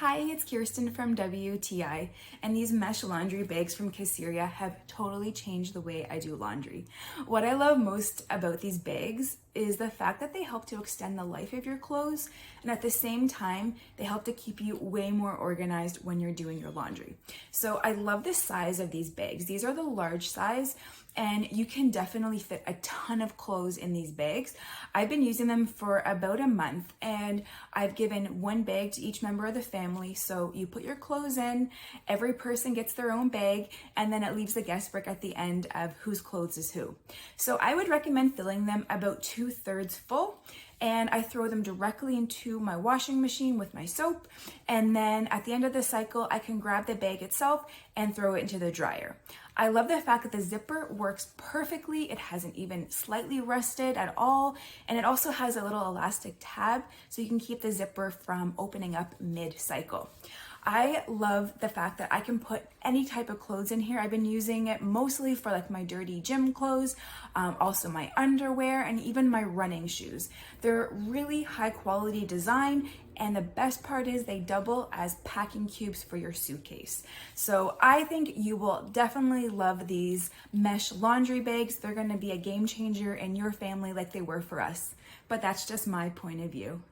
Hi, it's Kirsten from WTI, and these mesh laundry bags from Kasiria have totally changed the way I do laundry. What I love most about these bags is the fact that they help to extend the life of your clothes, and at the same time, they help to keep you way more organized when you're doing your laundry. So I love the size of these bags. These are the large size, and you can definitely fit a ton of clothes in these bags. I've been using them for about a month, and I've given one bag to each member of the family. So you put your clothes in, every person gets their own bag, and then it leaves the guesswork at the end of whose clothes is who. So I would recommend filling them about 2/3 full, and I throw them directly into my washing machine with my soap, and then at the end of the cycle I can grab the bag itself and throw it into the dryer. I love the fact that the zipper works perfectly. It hasn't even slightly rusted at all, and it also has a little elastic tab so you can keep the zipper from opening up mid-cycle. I love the fact that I can put any type of clothes in here. I've been using it mostly for like my dirty gym clothes, also my underwear, and even my running shoes. They're really high quality design, and the best part is they double as packing cubes for your suitcase. So I think you will definitely love these mesh laundry bags. They're gonna be a game changer in your family like they were for us. But that's just my point of view.